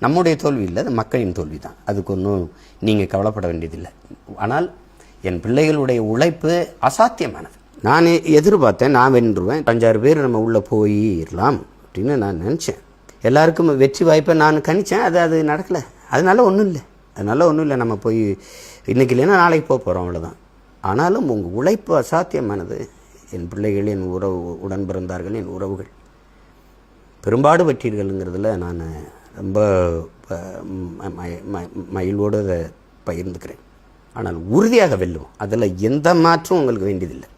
நம்முடைய தோல்வி இல்லை, அது மக்களின் தோல்வி தான். அதுக்கு ஒன்றும் நீங்கள் கவலைப்பட வேண்டியதில்லை. ஆனால் என் பிள்ளைகளுடைய உழைப்பு அசாத்தியமானது. நான் எதிர்பார்த்தேன் நான் வென்றுவேன், 5-6 பேர் நம்ம உள்ளே போயிடலாம் அப்படின்னு நான் நினச்சேன். எல்லாருக்கும் வெற்றி வாய்ப்பை நான் கணித்தேன். அது நடக்கலை. அதனால ஒன்றும் இல்லை. நம்ம போய் இன்றைக்கி இல்லைன்னா நாளைக்கு போகிறோம், அவ்வளோதான். ஆனாலும் உங்கள் உழைப்பு அசாத்தியமானது. என் பிள்ளைகள், என் உடன் பிறந்தார்கள், என் உறவுகள் பெரும்பாடு பெற்றீர்கள்ங்கிறதுல நான் ரொம்ப மகிழ்வோடு அதை பகிர்ந்துக்கிறேன். ஆனால் உறுதியாக வெல்லுவோம். அதில் எந்த மாற்றம் உங்களுக்கு வேண்டியதில்லை.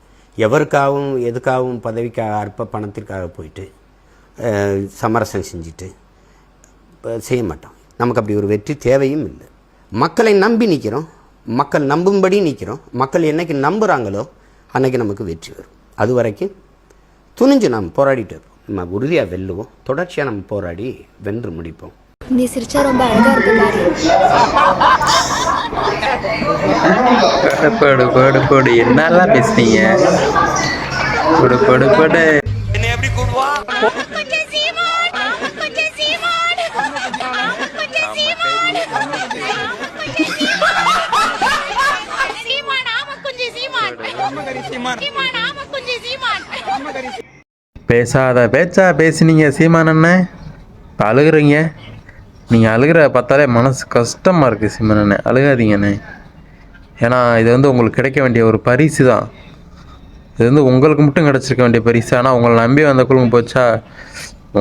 எவருக்காகவும் எதுக்காகவும் பதவிக்காக அற்ப பணத்திற்காக போயிட்டு சமரசம் செஞ்சுட்டு செய்ய மாட்டோம். நமக்கு அப்படி ஒரு வெற்றி தேவையும் இல்லை. மக்களை நம்பி நிற்கிறோம், மக்கள் நம்பும்படி நிற்கிறோம். மக்கள் என்னைக்கு நம்புகிறாங்களோ அன்றைக்கி நமக்கு வெற்றி வரும். அது வரைக்கும் துணிஞ்சு நாம் போராடிட்டு இருப்போம். நம்ம உறுதியாக வெல்லுவோம். தொடர்ச்சியாக நம்ம போராடி வென்று முடிப்போம். நீ சிரிச்சா ரொம்ப அழகா இருக்கு. போடு என்னெல்லாம் பேசுறீங்க? போடு பேசாத பேச்சா பேசினீங்க சீமான் அண்ணன். அழுகுறீங்க. நீங்கள் அழுகிற பார்த்தாலே மனசு கஷ்டமாக இருக்குது சீமான் அண்ணன். அழுகாதீங்கண்ணே. ஏன்னா இது உங்களுக்கு கிடைக்க வேண்டிய ஒரு பரிசு தான். இது உங்களுக்கு மட்டும் கிடச்சிருக்க வேண்டிய பரிசு. ஆனால் உங்களை நம்பி வந்த குழுங்க போச்சா,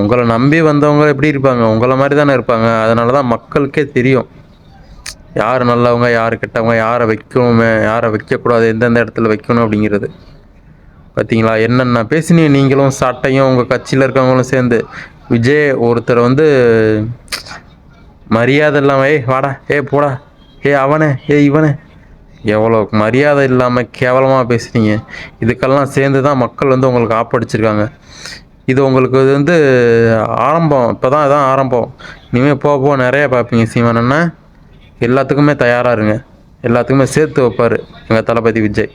உங்களை நம்பி வந்தவங்க எப்படி இருப்பாங்க? உங்களை மாதிரி தானே இருப்பாங்க. அதனால தான் மக்களுக்கே தெரியும் யார் நல்லவங்க, யார் கெட்டவங்க, யாரை வைக்கணுமே, யாரை வைக்கக்கூடாது, எந்தெந்த இடத்துல வைக்கணும் அப்படிங்கிறது. பார்த்தீங்களா என்னென்ன பேசினீங்க நீங்களும் சாட்டையும் உங்கள் கட்சியில் இருக்கவங்களும் சேர்ந்து. விஜய் ஒருத்தர் மரியாதை இல்லாமல் வாடா, போடா, அவனே, இவனே, எவ்வளோ மரியாதை இல்லாமல் கேவலமாக பேசுனீங்க. இதுக்கெல்லாம் சேர்ந்து தான் மக்கள் உங்களுக்கு ஆப்படிச்சிருக்காங்க. இது உங்களுக்கு ஆரம்பம். இப்போ தான் இதான் ஆரம்பம். இனிமேல் போக நிறையா பார்ப்பீங்க சீமான் அண்ணன். எல்லாத்துக்குமே தயாராக இருங்க. எல்லாத்துக்குமே சேர்த்து வைப்பார் எங்கள் தளபதி விஜய்.